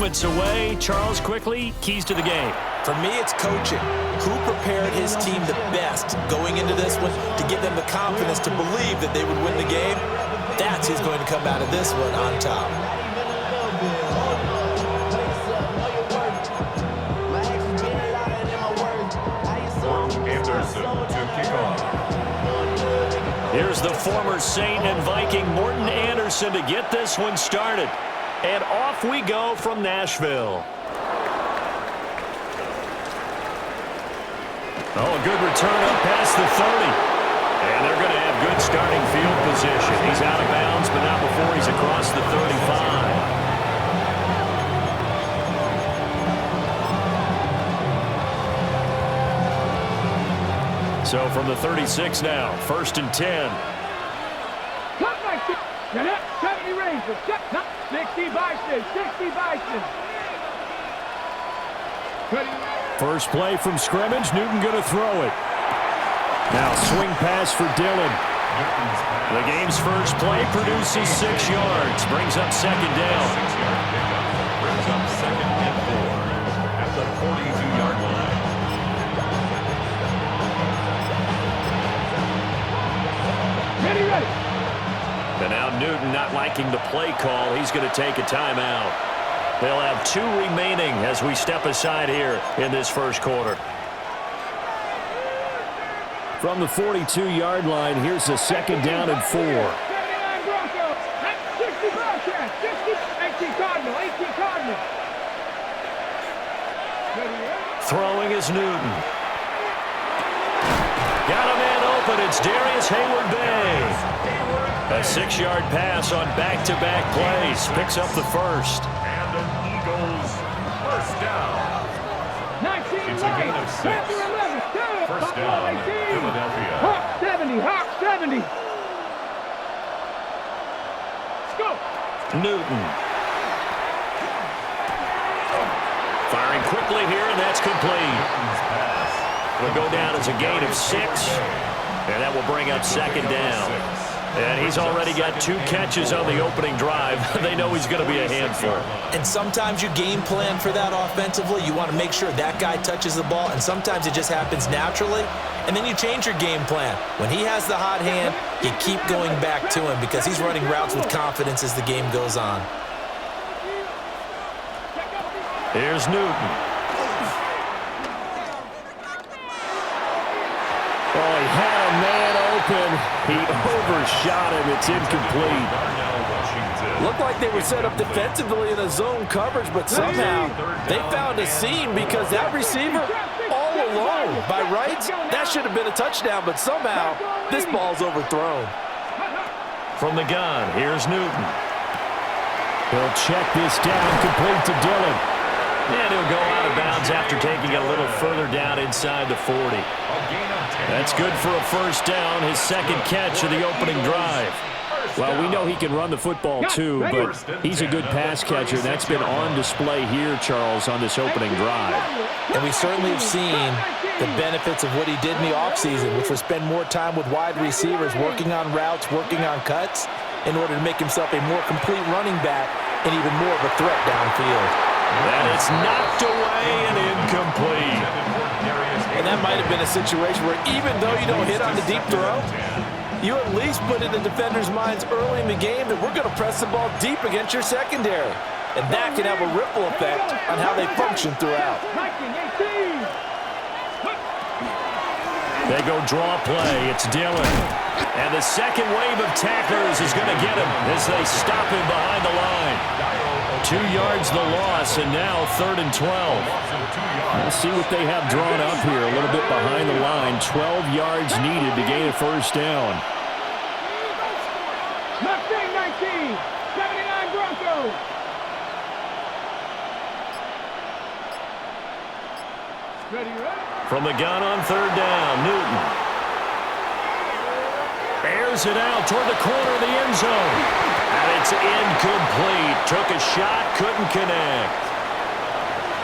moments away. Charles, quickly, keys to the game. For me, it's coaching. Who prepared his team the best going into this one to give them the confidence to believe that they would win the game? That's who's going to come out of this one on top. Anderson to kick off. Here's the former Saint and Viking Morten Andersen to get this one started. And off we go from Nashville. Oh, a good return up past the 30. And they're going to have good starting field position. He's out of bounds, but not before he's across the 35. So from the 36 now, 1st and 10. 70 Rangers, 60 Bison, 60 Bison. First play from scrimmage, Newton going to throw it. Now swing pass for Dillon. The game's first play produces 6 yards, brings up 2nd down. 6-yard pickup brings up 2nd and 4 at the 42-yard line. Ready. And now Newton not liking the play call. He's going to take a timeout. They'll have 2 remaining as we step aside here in this first quarter. From the 42-yard line, here's a 2nd down and 4. 79 Broncos, 60 Bobcats, 18 Cardinal, 18 Cardinal. Throwing is Newton. Got a man open. It's Darius Hayward-Bay. A 6-yard pass on back-to-back plays. Picks up the first. And an Eagles first down. 19 It's a gain of 6. 11, First down, Philadelphia. Hawk 70, Hawk 70. Let's go. Newton. Firing quickly here, and that's complete. Will go down as a gain of 6, and that will bring up 2nd down. And he's already got 2 catches on the opening drive. They know he's going to be a handful. And sometimes you game plan for that offensively. You want to make sure that guy touches the ball, and sometimes it just happens naturally. And then you change your game plan. When he has the hot hand, you keep going back to him because he's running routes with confidence as the game goes on. Here's Newton. Oh, he had a man open. He overshot him. It's incomplete. Looked like they were set up defensively in a zone coverage, but somehow they found a seam because that receiver all alone. By rights, that should have been a touchdown, but somehow this ball's overthrown. From the gun, here's Newton. He'll check this down, complete to Dillon. And he'll go out of bounds after taking it a little further down inside the 40. That's good for a first down, his 2nd catch of the opening drive. Well, we know he can run the football too, but he's a good pass catcher. That's been on display here, Charles, on this opening drive. And we certainly have seen the benefits of what he did in the offseason, which was spend more time with wide receivers, working on routes, working on cuts, in order to make himself a more complete running back and even more of a threat downfield. And it's knocked away and incomplete. And that might have been a situation where even though you don't hit on the deep throw, you at least put in the defender's minds early in the game that we're going to press the ball deep against your secondary. And that can have a ripple effect on how they function throughout. They go draw play. It's Dillon. And the second wave of tacklers is going to get him as they stop him behind the line. 2 yards the loss, and now 3rd and 12. We'll see what they have drawn up here. A little bit behind the line. 12 yards needed to gain a first down. Mustang 19, 79 Broncos. Ready. From the gun on 3rd down, Newton. Airs it out toward the corner of the end zone. And it's incomplete. Took a shot, couldn't connect.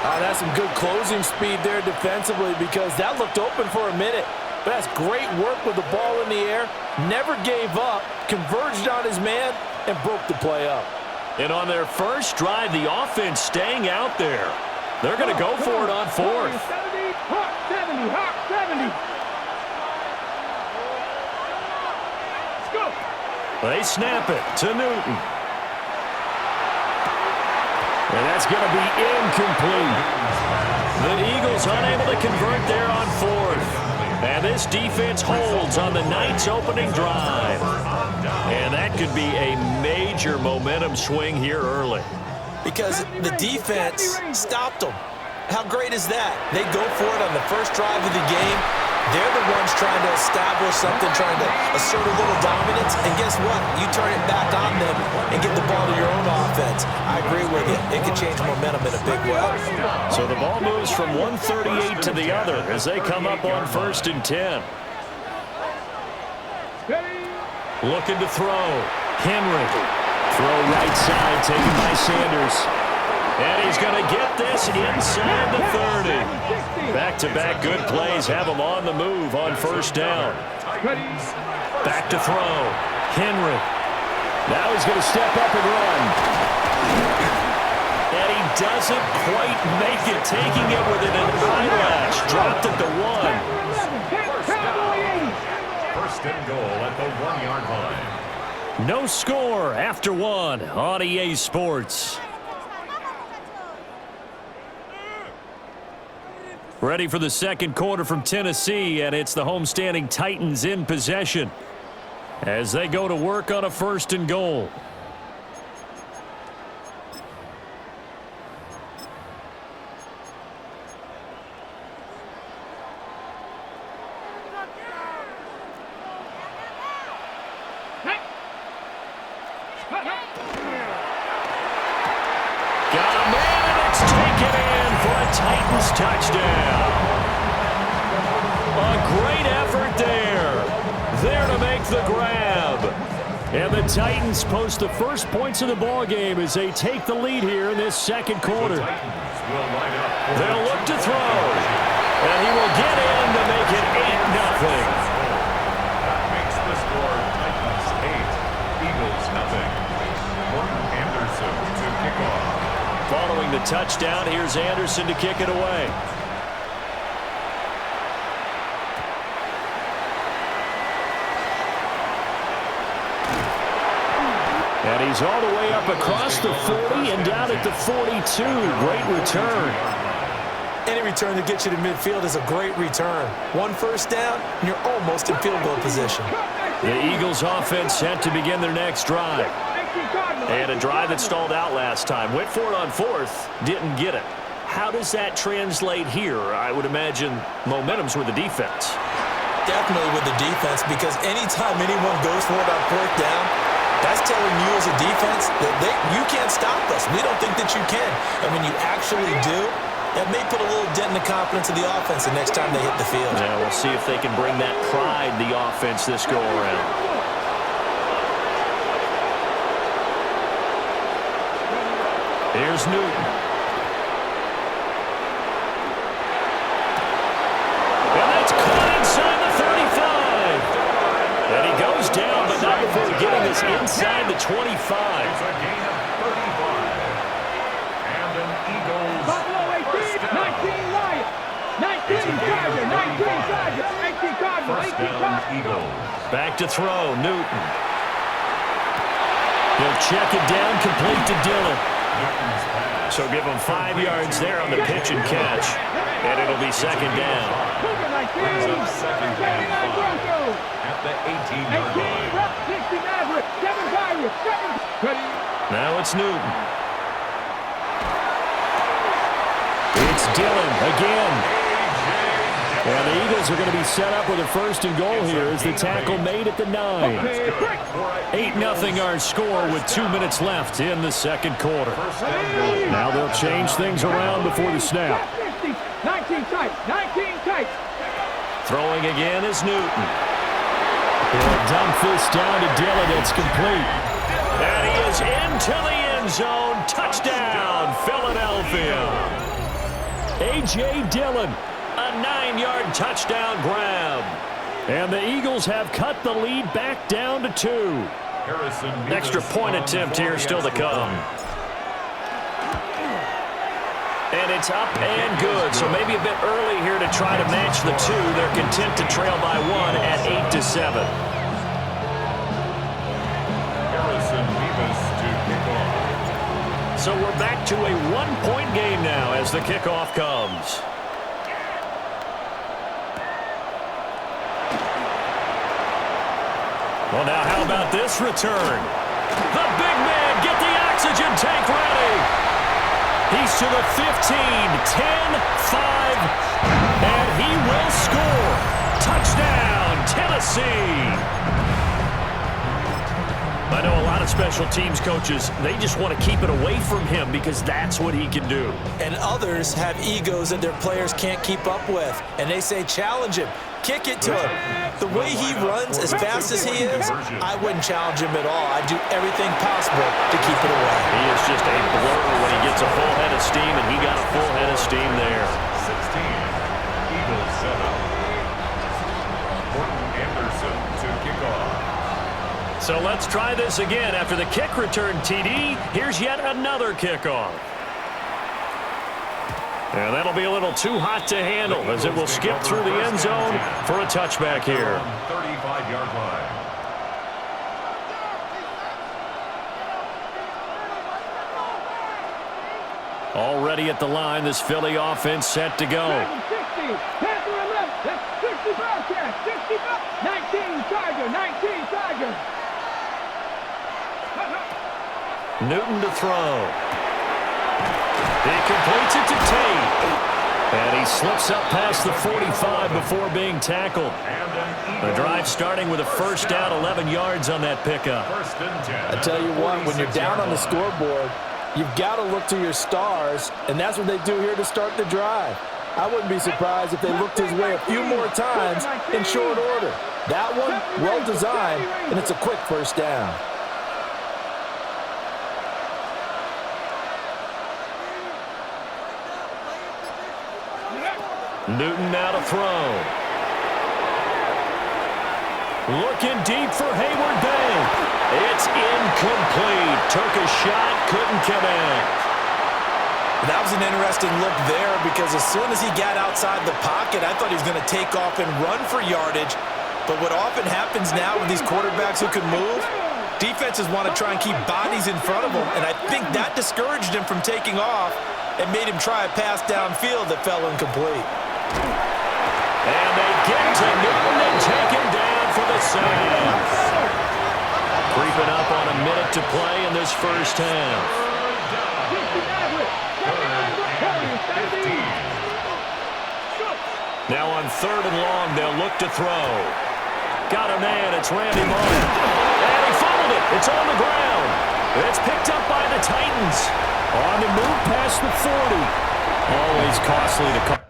That's some good closing speed there defensively because that looked open for a minute. But that's great work with the ball in the air. Never gave up, converged on his man, and broke the play up. And on their first drive, the offense staying out there. They're going to go for it on fourth. 70, Hawk 70, Hawk 70. Let's go. They snap it to Newton. And that's going to be incomplete. The Eagles unable to convert there on fourth. And this defense holds on the Knights' opening drive. And that could be a major momentum swing here early. Because the defense stopped them. How great is that? They go for it on the first drive of the game. They're the ones trying to establish something, trying to assert a little dominance. And guess what? You turn it back on them and get the ball to your own offense. I agree with you. It can change momentum in a big way. So the ball moves from 138 to the other as they come up on 1st and 10. Looking to throw. Henry. Throw right side taken by Sanders. And he's going to get this inside the 30. Back-to-back good plays have him on the move on 1st down. Back to throw. Henry. Now he's going to step up and run. And he doesn't quite make it, taking it within an eyelash. Dropped at the 1. 1st and goal at the 1-yard line. No score after 1 on EA Sports. Ready for the second quarter from Tennessee, and it's the homestanding Titans in possession as they go to work on a 1st and goal. Got a man, and it's taken in for a Titans touchdown. A great effort there. There to make the grab. And the Titans post the first points of the ball game as they take the lead here in this second quarter. They'll look to throw. And he will get in to make it 8-0. That makes the score Titans 8, Eagles nothing. Morton Anderson to kick off. Following the touchdown, here's Anderson to kick it away. And he's all the way up across the 40 and down at the 42. Great return. Any return that gets you to midfield is a great return. 1 first down, and you're almost in field goal position. The Eagles offense set to begin their next drive. And a drive that stalled out last time. Went for it on 4th, didn't get it. How does that translate here? I would imagine momentum's with the defense. Definitely with the defense, because anytime anyone goes for it on 4th down, that's telling you as a defense that you can't stop us. We don't think that you can. And when you actually do, that may put a little dent in the confidence of the offense the next time they hit the field. Yeah, we'll see if they can bring that pride the offense this go around. Here's Newton. And that's caught inside the 35. And he goes down, but not before getting this inside the 25. It's a gain of 35. And an Eagles Buffalo 18, 19 Lions, 19 Chargers, 19 Chargers, 18 Cardinals, 18 first down Cardinals. Eagles. Back to throw, Newton. He'll check it down, complete to Dillon. So give him 5 yards there on the pitch and catch. And it'll be 2nd down. Cougar 19, Brings up 2nd and 5 Broncos, at the 18-yard 18 line. Ruff, 60 Maverick, 7 Pirates, 7. Now it's Newton. It's Dillon again. And the Eagles are going to be set up with a 1st and goal here as the tackle made at the 9. 8-0 our score with 2 minutes left in the second quarter. Now they'll change things around before the snap. 19 tight, 19 tight. Throwing again is Newton. He'll dump this down to Dillon. It's complete. And he is into the end zone. Touchdown, Philadelphia. A.J. Dillon, a 9-yard touchdown grab. And the Eagles have cut the lead back down to 2. Harrison Beavis Extra point on attempt for here the still to extra come. point. And it's up and good. So maybe a bit early here to try to match the two. They're content to trail by 1 at 8-7. Harrison Beavis to kick off. So we're back to a 1-point game now as the kickoff comes. Well, now how about this return? The big man, get the oxygen tank ready. He's to the 15, 10, 5, and he will score. Touchdown, Tennessee. I know a lot of special teams coaches, they just want to keep it away from him because that's what he can do. And others have egos that their players can't keep up with. And they say, challenge him. Kick it to him. The way he runs as fast as he is, I wouldn't challenge him at all. I'd do everything possible to keep it away. He is just a blur when he gets a full head of steam, and he got a full head of steam there. 16, Eagles 7. Morton Anderson to kick off. So let's try this again. After the kick return, TD, here's yet another kickoff. And that'll be a little too hot to handle as it will skip through the end zone for a touchback here. 35-yard line. Already at the line, this Philly offense set to go. 60, Panther 11, that's 60 Bearcats, 60, 19 Tiger, 19 Tiger. Newton to throw. He completes it to Tate. And he slips up past the 45 before being tackled. The drive starting with a first down, 11 yards on that pickup. First and 10. I tell you what, when you're down on the scoreboard, you've got to look to your stars, and that's what they do here to start the drive. I wouldn't be surprised if they looked his way a few more times in short order. That one, well designed, and it's a quick first down. Newton now to throw. Looking deep for Hayward Bank. It's incomplete. Took a shot, couldn't connect. That was an interesting look there because as soon as he got outside the pocket, I thought he was going to take off and run for yardage. But what often happens now with these quarterbacks who can move, defenses want to try and keep bodies in front of them, and I think that discouraged him from taking off and made him try a pass downfield that fell incomplete. And they get to Newton and take him down for the sack. Creeping up on a minute to play in this first half. Now on 3rd and long, they'll look to throw. Got a man, it's Randy Moss. And he fumbled it. It's on the ground. It's picked up by the Titans. On the move past the 40. Always costly to come.